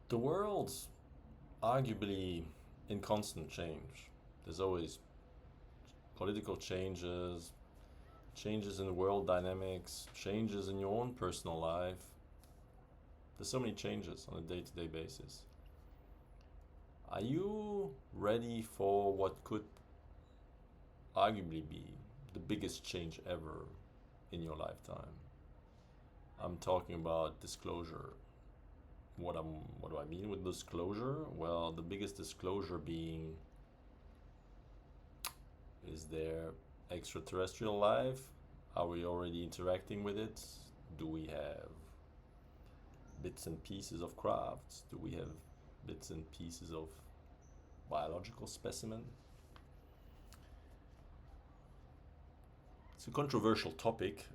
The world's arguably in constant change. There's always political changes, changes in world dynamics, changes in your own personal life. There's so many changes on a day to day basis. Are you ready for what could arguably be the biggest change ever in your lifetime? I'm talking about disclosure. What do I mean with disclosure? Well, the biggest disclosure being, is there extraterrestrial life? Are we already interacting with it? Do we have bits and pieces of crafts? Do we have bits and pieces of biological specimen? It's a controversial topic.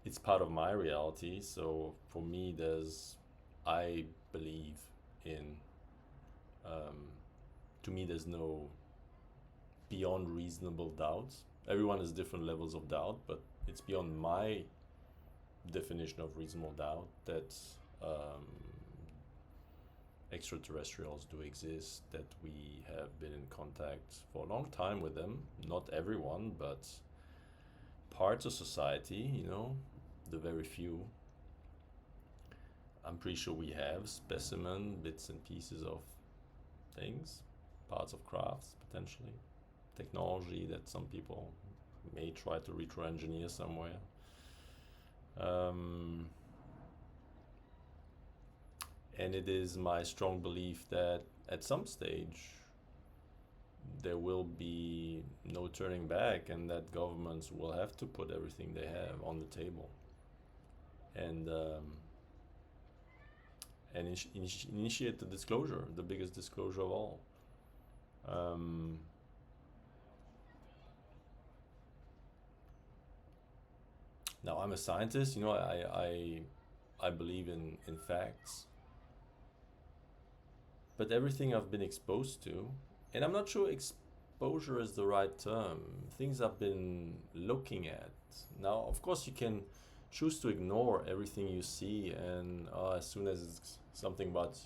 It's part of my reality. So for me, I believe in, um, to me, there's no beyond reasonable doubt. Everyone has different levels of doubt, but it's beyond my definition of reasonable doubt that um, extraterrestrials do exist, that we have been in contact for a long time with them. Not everyone, but parts of society, the very few. I'm pretty sure we have specimen, bits and pieces of things, parts of crafts, potentially. Technology that some people may try to retro engineer somewhere. Um, and it is my strong belief that at some stage there will be no turning back, and that governments will have to put everything they have on the table and initiate the disclosure, the biggest disclosure of all. Um, Now I'm a scientist. I believe in facts, but everything I've been exposed to, and I'm not sure exposure is the right term. Things I've been looking at. Now, of course, you can choose to ignore everything you see, and as soon as it's something about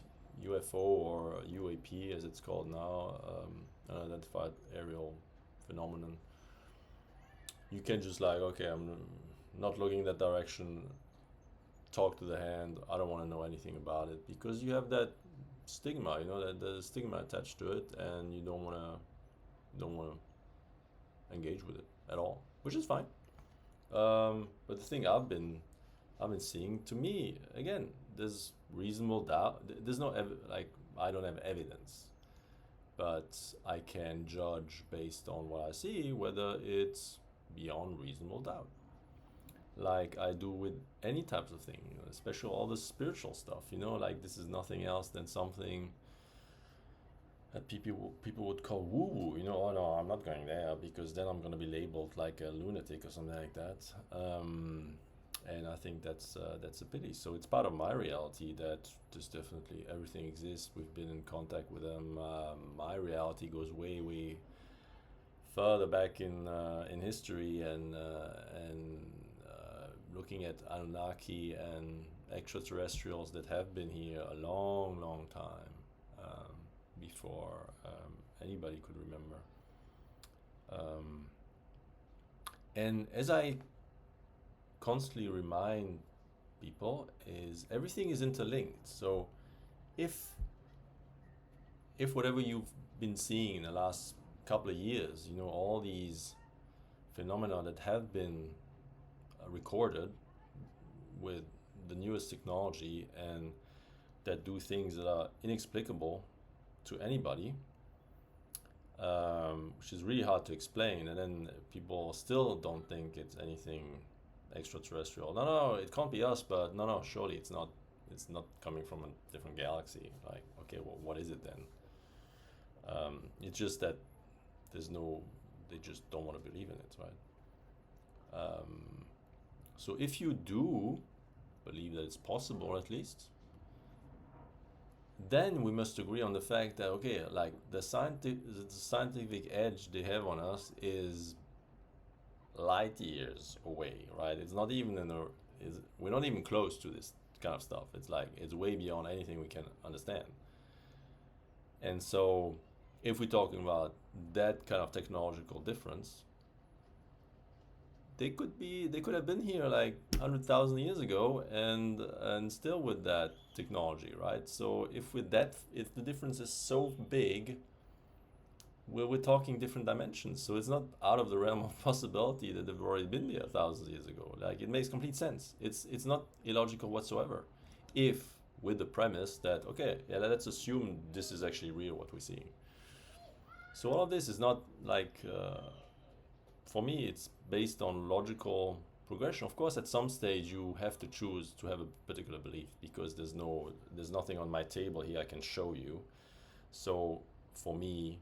UFO or UAP, as it's called now, unidentified aerial phenomenon, you can just like, okay, I'm not looking in that direction. Talk to the hand. I don't want to know anything about it because you have that stigma, that the stigma attached to it, and you don't want to engage with it at all, which is fine. But the thing I've been seeing, to me, again, there's reasonable doubt. There's no like I don't have evidence, but I can judge based on what I see whether it's beyond reasonable doubt, like I do with any types of thing, especially all the spiritual stuff. Like this is nothing else than something that people would call woo woo. Oh no, I'm not going there because then I'm gonna be labeled like a lunatic or something like that. And I think that's a pity. So it's part of my reality that just definitely everything exists. We've been in contact with them. My reality goes way way further back in history, and looking at Anunnaki and extraterrestrials that have been here a long, long time, before anybody could remember. Um, and as I constantly remind people, is everything is interlinked. So if if whatever you've been seeing in the last couple of years, all these phenomena that have been recorded with the newest technology and that do things that are inexplicable to anybody, which is really hard to explain, and then people still don't think it's anything extraterrestrial. No, no, it can't be us, but no, no, surely it's not. It's not coming from a different galaxy. Like, okay, well, what is it then? It's just that there's no. They just don't want to believe in it, right? So if you do believe that it's possible, at least, then we must agree on the fact that, okay, like the scientific edge they have on us is light years away, right? It's not even we're not even close to this kind of stuff. It's like it's way beyond anything we can understand. And so, if we're talking about that kind of technological difference, they could have been here like 100,000 years ago, and still with that technology, right? So if the difference is so big, we're talking different dimensions. So it's not out of the realm of possibility that they've already been there thousands of years ago. Like, it makes complete sense. It's not illogical whatsoever, if with the premise that, okay, yeah, let's assume this is actually real, what we're seeing. So all of this is not like, for me, it's based on logical progression. Of course, at some stage you have to choose to have a particular belief, because there's nothing on my table here I can show you. So for me,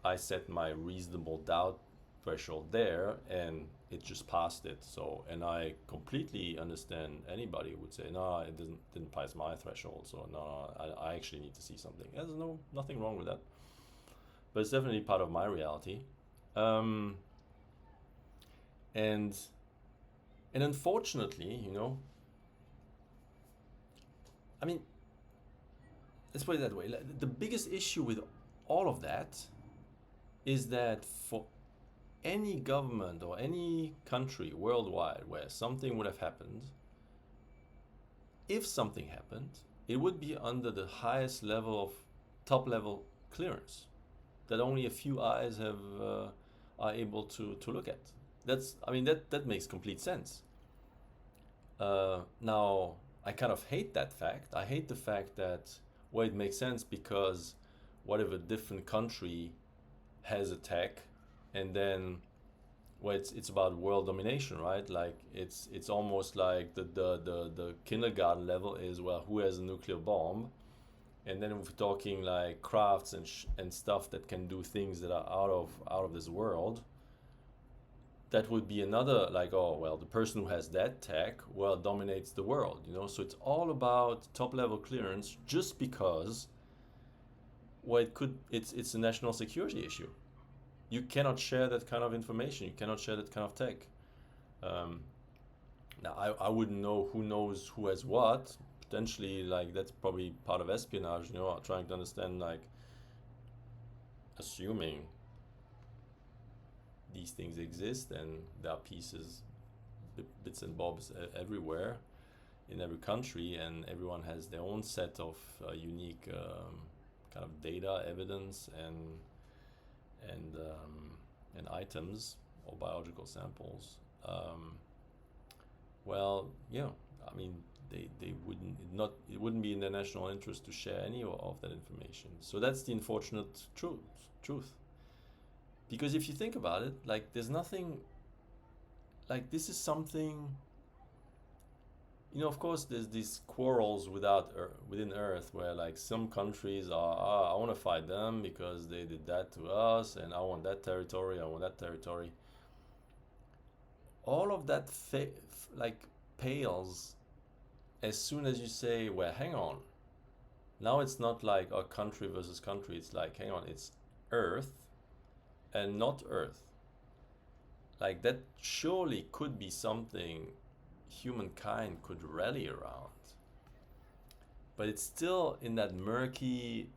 I set my reasonable doubt threshold there, and it just passed it. So, and I completely understand anybody who would say, no, it didn't pass my threshold. So no, I actually need to see something. There's nothing wrong with that, but it's definitely part of my reality. And unfortunately, I mean, let's put it that way. The biggest issue with all of that is that for any government or any country worldwide where something would have happened, if something happened, it would be under the highest level of top level clearance that only a few eyes are able to look at. That makes complete sense. Now, I kind of hate that fact. I hate the fact that, well, it makes sense because what if a different country has a tech, and then, well, it's about world domination, right? Like, it's almost like the kindergarten level is, well, who has a nuclear bomb, and then if we're talking like crafts and stuff that can do things that are out of this world, that would be another, like, oh well, the person who has that tech, well, dominates the world. So it's all about top level clearance, just because, well, it's a national security issue. You cannot share that kind of information. You cannot share that kind of tech. Now, I wouldn't know who knows who has what. Potentially, like, that's probably part of espionage, trying to understand, like, assuming these things exist, and there are pieces, bits and bobs everywhere in every country, and everyone has their own set of unique kind of data, evidence, and items or biological samples. Well, yeah, I mean, they wouldn't be in their national interest to share any of that information. So that's the unfortunate truth. Because if you think about it, like, there's nothing, like, this is something, of course, there's these quarrels within Earth, where, like, some countries are, I want to fight them because they did that to us, and I want that territory, I want that territory. All of that pales as soon as you say, well, hang on. Now it's not like a country versus country. It's like, hang on, it's Earth and not Earth. Like, that surely could be something humankind could rally around. But it's still in that murky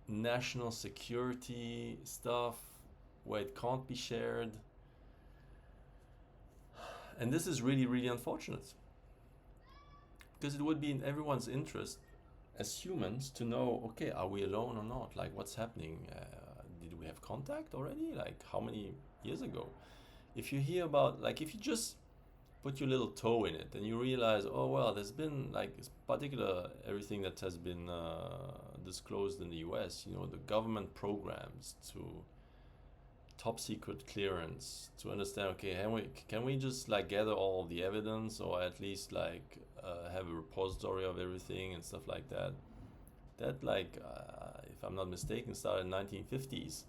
national security stuff where it can't be shared. And this is really, really unfortunate. Because it would be in everyone's interest as humans to know, okay, are we alone or not? Like, what's happening? Did we have contact already? Like, how many years ago? If you hear about, like, if you just put your little toe in it and you realize, oh, well, there's been, like, particular everything that has been disclosed in the US, the government programs to top secret clearance to understand, okay, can we just, like, gather all the evidence, or at least, like, have a repository of everything and stuff like that. That, like, if I'm not mistaken, started in 1950s.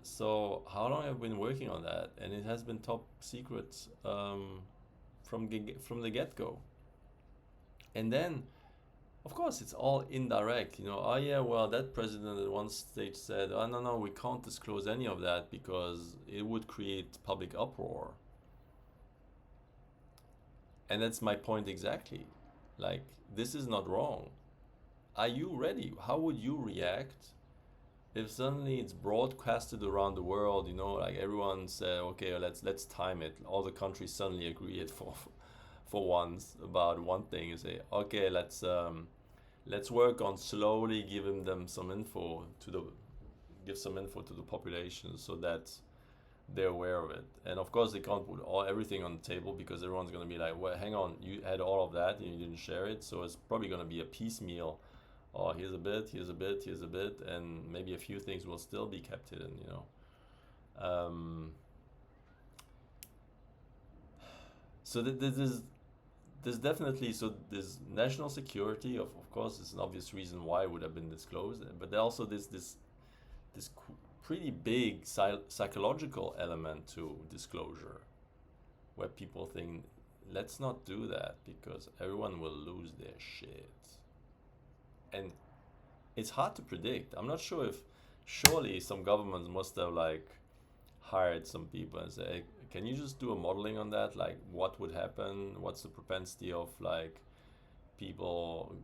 So how long have we been working on that? And it has been top secret from the get-go. And then, of course, it's all indirect. Oh yeah, well, that president at one stage said, oh no, we can't disclose any of that because it would create public uproar. And that's my point exactly. Like, this is not wrong. Are you ready? How would you react if suddenly it's broadcasted around the world? Like everyone said, okay, let's time it. All the countries suddenly agree it for once about one thing. You say, okay, let's work on slowly giving them some info to the give some info to the population so that they're aware of it. And of course, they can't put everything on the table because everyone's going to be like, well, hang on, you had all of that and you didn't share it. So it's probably going to be a piecemeal. Oh, here's a bit, here's a bit, here's a bit, and maybe a few things will still be kept hidden. Um, so there's definitely, so there's national security. Of course, it's an obvious reason why it would have been disclosed, but there also this pretty big psychological element to disclosure, where people think, let's not do that because everyone will lose their shit. And it's hard to predict. I'm not sure if, surely some governments must have like hired some people and say, hey, can you just do a modeling on that? Like, what would happen? What's the propensity of like people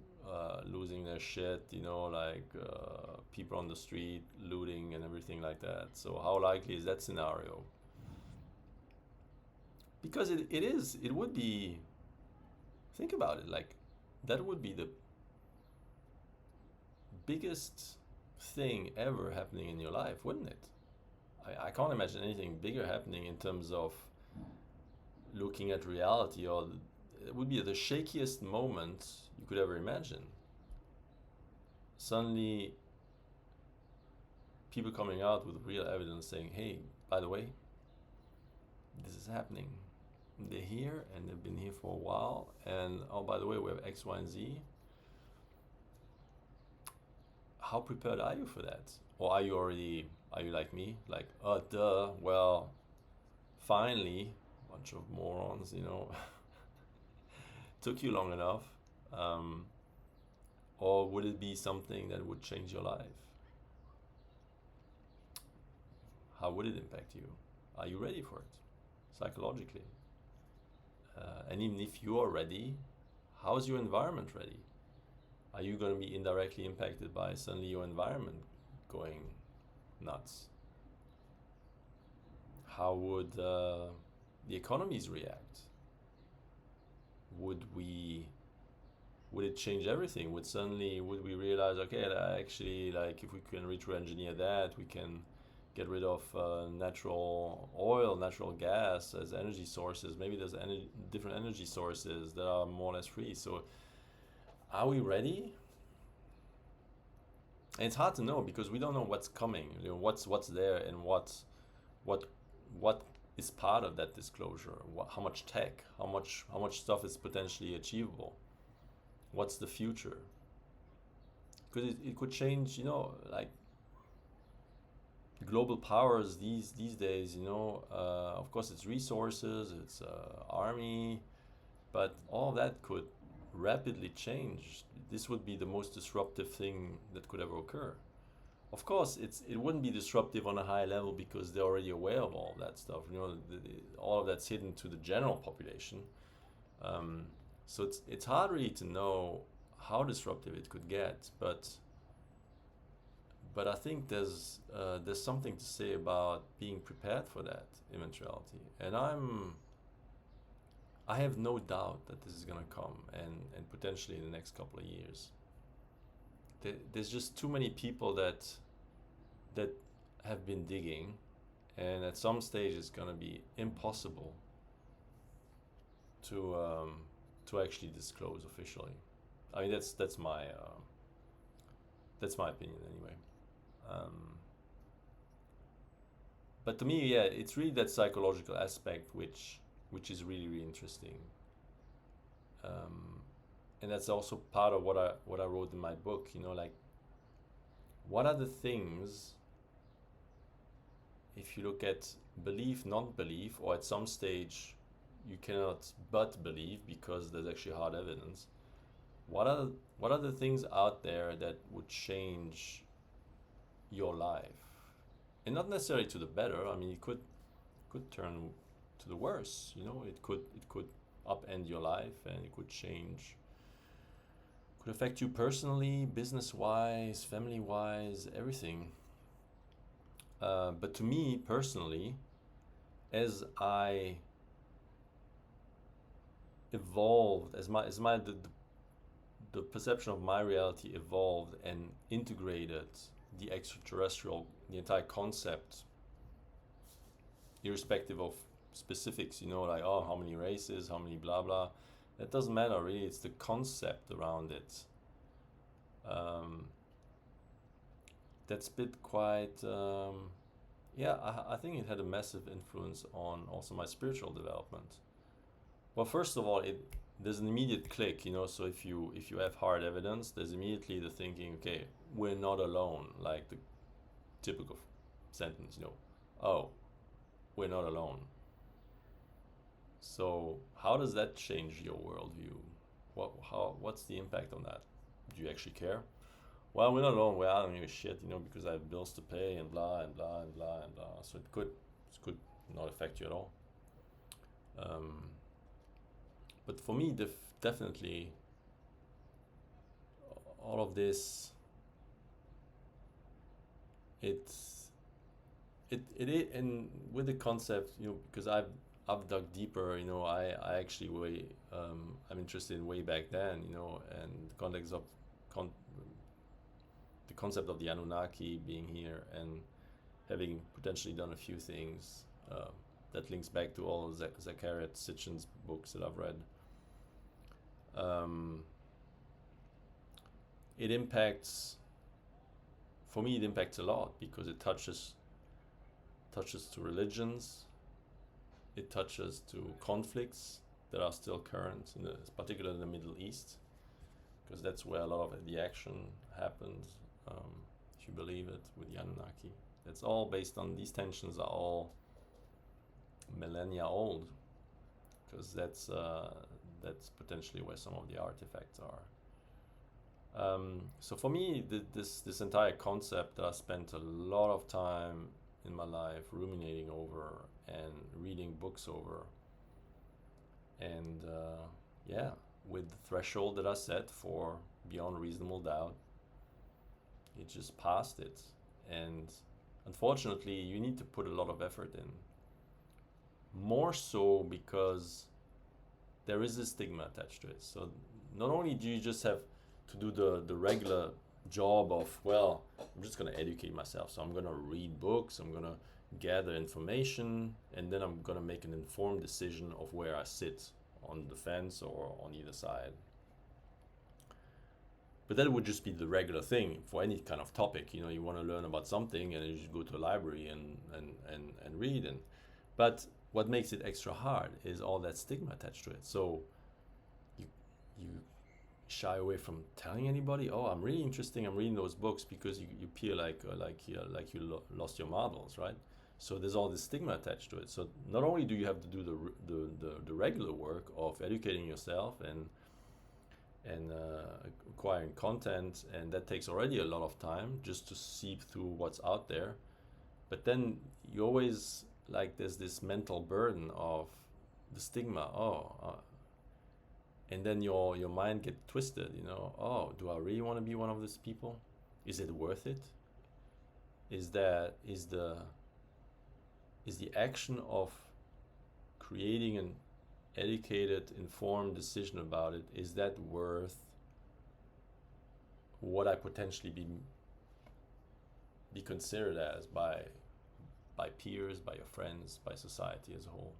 losing their shit, like people on the street looting and everything like that. So how likely is that scenario? Because it would be, think about it, like that would be the biggest thing ever happening in your life, wouldn't it? I can't imagine anything bigger happening in terms of looking at reality, or it would be the shakiest moment you could ever imagine. Suddenly, people coming out with real evidence saying, hey, by the way, this is happening. They're here and they've been here for a while. And oh, by the way, we have X, Y, and Z. How prepared are you for that? Or are you like me? Like, oh, duh, well, finally, bunch of morons, took you long enough. Or would it be something that would change your life? How would it impact you? Are you ready for it psychologically? And even if you are ready, how is your environment ready? Are you going to be indirectly impacted by suddenly your environment going nuts? How would the economies react? Would it change everything? Would we realize, okay, actually, like if we can retro-engineer that, we can get rid of natural oil, natural gas as energy sources. Maybe there's different energy sources that are more or less free. So are we ready? And it's hard to know because we don't know what's coming, what's there, and what is part of that disclosure. How much tech, how much stuff is potentially achievable. What's the future? Because it could change, like global powers these days. Of course, it's resources, it's army, but all that could rapidly change. This would be the most disruptive thing that could ever occur. Of course, it wouldn't be disruptive on a high level because they're already aware of all that stuff. All of that's hidden to the general population. So it's hard really to know how disruptive it could get, but I think there's something to say about being prepared for that eventuality, and I have no doubt that this is gonna come, and potentially in the next couple of years. There's just too many people that have been digging, and at some stage it's gonna be impossible to actually disclose officially. I mean, that's my opinion anyway. But to me, yeah, it's really that psychological aspect which is really, really interesting. And that's also part of what I wrote in my book. Like, what are the things, if you look at belief, non-belief, or at some stage you cannot but believe because there's actually hard evidence. What are the things out there that would change your life, and not necessarily to the better? I mean, it could turn to the worse. It could upend your life, and it could change, could affect you personally, business-wise, family-wise, everything. But to me personally, as I evolved, as the perception of my reality evolved and integrated the extraterrestrial, the entire concept, irrespective of specifics, like, oh, how many races, how many blah blah, that doesn't matter really. It's the concept around it that's been quite yeah, I think it had a massive influence on also my spiritual development. Well, first of all, there's an immediate click, so if you have hard evidence, there's immediately the thinking, okay, we're not alone, like the typical sentence, oh, we're not alone. So how does that change your worldview? What's the impact on that? Do you actually care? Well, we're not alone. Well, I don't give a shit, because I have bills to pay and blah and blah and blah and blah. So it could not affect you at all. But for me, definitely, all of this, and with the concept, because I've dug deeper, I actually I'm interested in way back then, and the context of the concept of the Anunnaki being here and having potentially done a few things that links back to all of Zecharia Sitchin's books that I've read. It impacts, for me, it impacts a lot because it touches to religions, it touches to conflicts that are still current, particularly in the Middle East, because that's where a lot of the action happens, if you believe it, with the Anunnaki. It's all based on, these tensions are all millennia old, because that's potentially where some of the artifacts are. So for me, this entire concept that I spent a lot of time in my life ruminating over and reading books over, and yeah, with the threshold that I set for beyond reasonable doubt, it just passed it. And unfortunately, you need to put a lot of effort in, more so because there is a stigma attached to it. So not only do you just have to do the regular job of, well, I'm just going to educate myself, so I'm going to read books, I'm going to gather information, and then I'm going to make an informed decision of where I sit, on the fence or on either side. But that would just be the regular thing for any kind of topic. You want to learn about something, and you just go to a library and read. But what makes it extra hard is all that stigma attached to it. So you shy away from telling anybody, oh, I'm really interested, I'm reading those books, because you feel like you lost your marbles, right? So there's all this stigma attached to it. So not only do you have to do the regular work of educating yourself and acquiring content, and that takes already a lot of time just to seep through what's out there, but then you always, like, there's this mental burden of the stigma. And then your mind get twisted, oh, do I really want to be one of these people? Is it worth it? Is the action of creating an educated, informed decision about it, is that worth what I potentially be considered as by peers, by your friends, by society as a whole?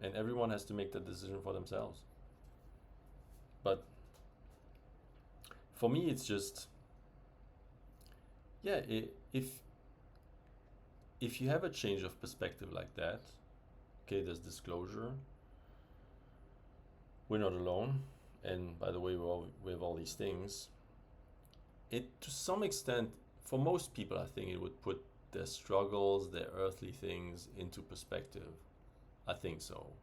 And everyone has to make that decision for themselves. But for me, it's just, yeah, if you have a change of perspective like that, okay, there's disclosure, we're not alone, and by the way, we have all these things. It, to some extent, for most people, I think it would put their struggles, their earthly things into perspective. I think so.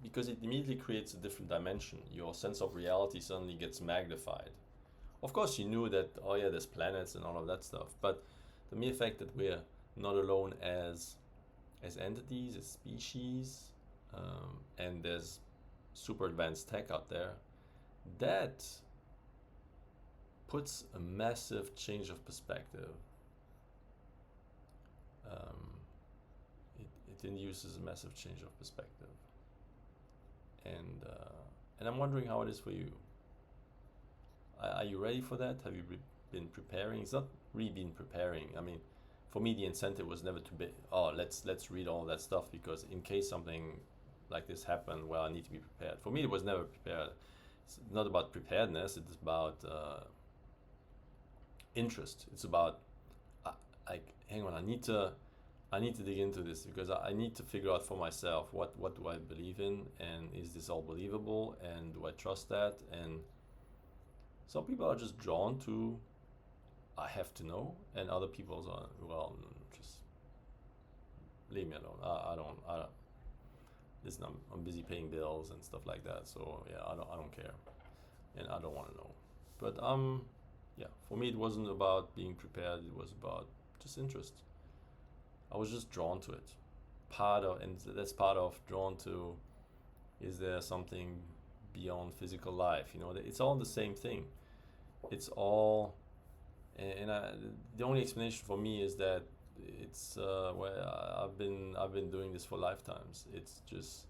Because it immediately creates a different dimension. Your sense of reality suddenly gets magnified. Of course, you knew that, oh yeah, there's planets and all of that stuff, but the mere fact that we're not alone as entities, as species, and there's super advanced tech out there, that puts a massive change of perspective. Um, it induces a massive change of perspective, and I'm wondering how it is for you. Are you ready for that? Have you been preparing? It's not really been preparing. I mean, for me, the incentive was never to be, oh, let's read all that stuff because in case something like this happened, well, I need to be prepared. For me, it was never prepared. It's not about preparedness. It's about interest. It's about like, hang on, I need to dig into this because I need to figure out for myself what do I believe in, and is this all believable, and do I trust that? And some people are just drawn to, I have to know, and other people are, well, just leave me alone. I don't. Listen, I'm busy paying bills and stuff like that. So yeah, I don't care, and I don't want to know. But yeah, for me it wasn't about being prepared. It was about just interest. I was just drawn to it. And that's part of drawn to. Is there something beyond physical life? You know, it's all the same thing. It's all, and the only explanation for me is that it's well, I've been doing this for lifetimes. It's just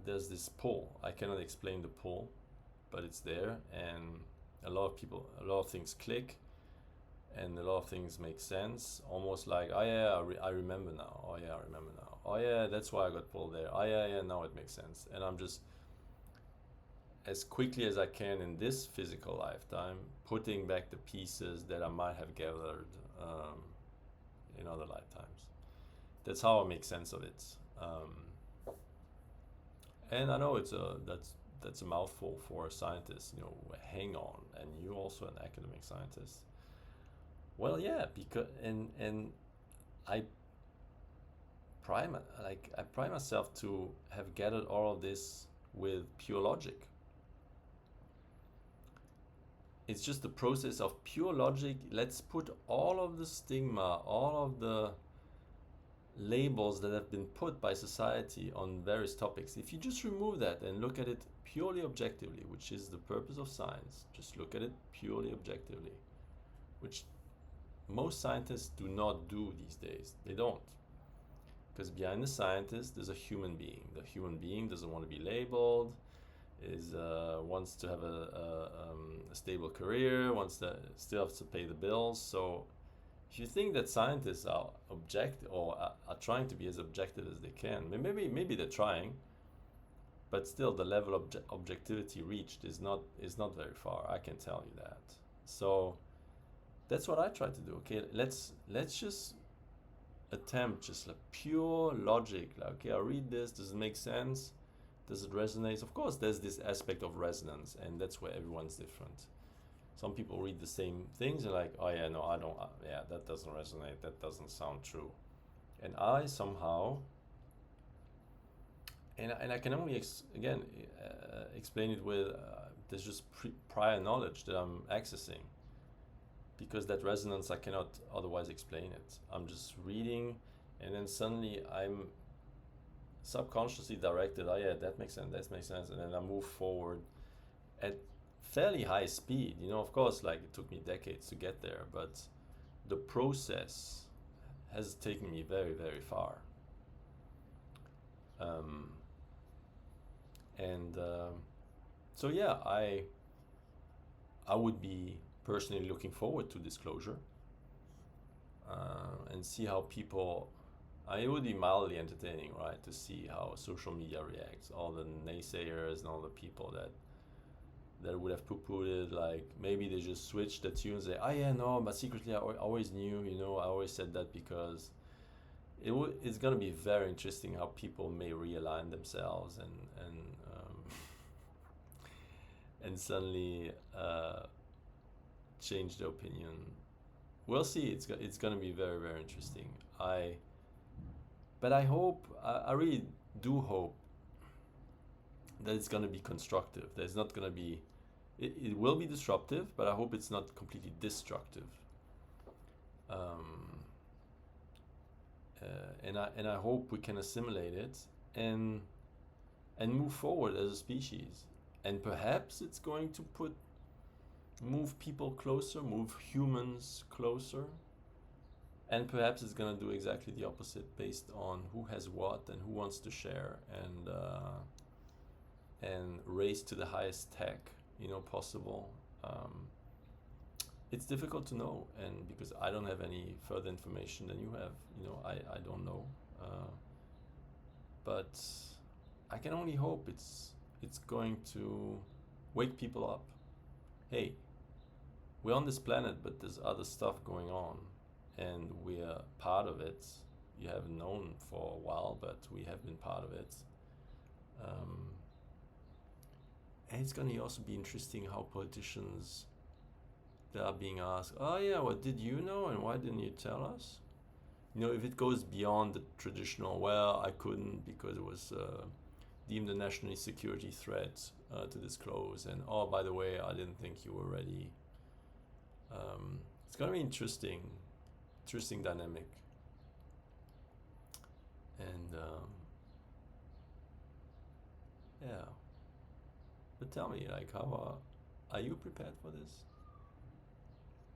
there's this pull. I cannot explain the pull, but it's there, and a lot of things click, and a lot of things make sense. Almost like, oh yeah, I remember now. Oh yeah, I remember now. Oh yeah, that's why I got pulled there. Oh yeah, now it makes sense. And I'm just, as quickly as I can in this physical lifetime, putting back the pieces that I might have gathered in other lifetimes. That's how I make sense of it. And I know that's a mouthful for a scientist. You know, hang on, and you also an academic scientist. Well, yeah, because and I I pride myself to have gathered all of this with pure logic. It's just the process of pure logic. Let's put all of the stigma, all of the labels that have been put by society on various topics. If you just remove that and look at it purely objectively, which is the purpose of science, just look at it purely objectively, which most scientists do not do these days. They don't. Because behind the scientist, there's a human being. The human being doesn't want to be labeled, wants to have a stable career, still has to pay the bills. So if you think that scientists are are trying to be as objective as they can, maybe they're trying, but still the level of objectivity reached is not very far. I can tell you that. So that's what I try to do. Okay, let's just attempt just like pure logic. Like, okay, I read this. Does it make sense? Does it resonate? Of course, there's this aspect of resonance, and that's where everyone's different. Some people read the same things and like, oh yeah, no, I don't. Yeah, that doesn't resonate. That doesn't sound true. And I somehow, and I can only explain it with there's just prior knowledge that I'm accessing, because that resonance I cannot otherwise explain it. I'm just reading, and then suddenly I'm subconsciously directed. Oh yeah, that makes sense. That makes sense, and then I move forward at fairly high speed. You know, of course, like it took me decades to get there, but the process has taken me very, very far. So yeah, I would be personally looking forward to disclosure and see how people. It would be mildly entertaining, right, to see how social media reacts. All the naysayers and all the people that would have poo-pooed it, like maybe they just switch the tune and say, oh yeah, no, but secretly I always knew, you know, I always said that, because it's gonna be very interesting how people may realign themselves and and suddenly change their opinion. We'll see. It's gonna be very, very interesting. But I hope, I really do hope that it's gonna be constructive. There's not gonna be, it will be disruptive, but I hope it's not completely destructive. And I hope we can assimilate it and move forward as a species. And perhaps it's going to move people closer, move humans closer, and perhaps it's going to do exactly the opposite based on who has what and who wants to share and race to the highest tech possible. It's difficult to know, and because I don't have any further information than you have, I don't know, but I can only hope it's going to wake people up. Hey, we're on this planet, but there's other stuff going on, and we're part of it. You haven't known for a while, but we have been part of it. And it's going to also be interesting how politicians, they are being asked, oh yeah, what did you know and why didn't you tell us? If it goes beyond the traditional, well, I couldn't because it was deemed a national security threat to disclose, and oh, by the way, I didn't think you were ready. It's going to be interesting dynamic. And yeah. But tell me, like, how are you prepared for this?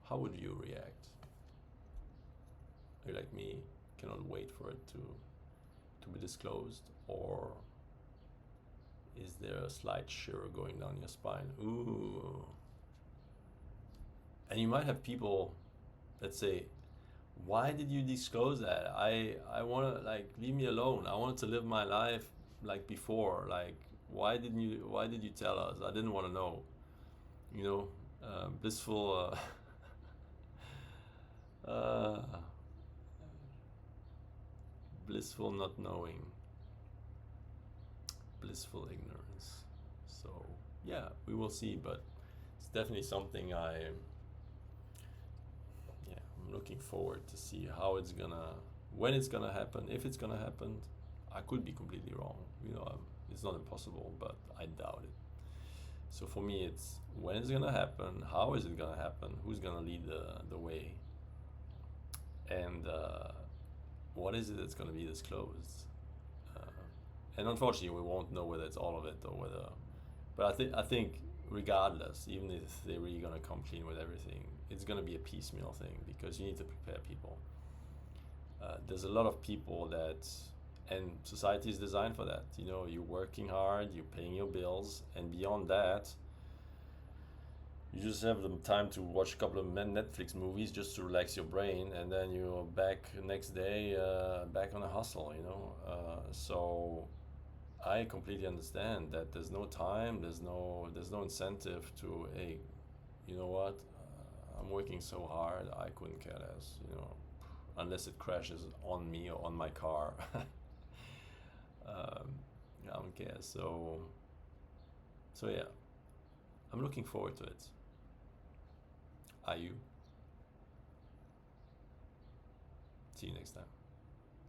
How would you react? Are you like me, cannot wait for it to be disclosed, or is there a slight shiver going down your spine? Ooh. And you might have people that say, why did you disclose that? I want to, like, leave me alone. I wanted to live my life like before. Like, why did you tell us? I didn't want to know. Blissful blissful not knowing, blissful ignorance. So yeah, we will see, but it's definitely something I'm looking forward to see when it's gonna happen, if it's gonna happen. I could be completely wrong. It's not impossible, but I doubt it. So for me, it's when it's gonna happen, how is it gonna happen, who's gonna lead the way, and what is it that's gonna be disclosed. And unfortunately, we won't know whether it's all of it or whether. But I think regardless, even if they're really gonna come clean with everything, it's gonna be a piecemeal thing because you need to prepare people. There's a lot of people and society is designed for that. You're working hard, you're paying your bills, and beyond that, you just have the time to watch a couple of Netflix movies just to relax your brain, and then you're back next day, back on a hustle. So I completely understand that there's no time, there's no incentive to, hey, you know what? I'm working so hard, I couldn't care less. Unless it crashes on me or on my car. I don't care. So yeah, I'm looking forward to it. Are you? See you next time.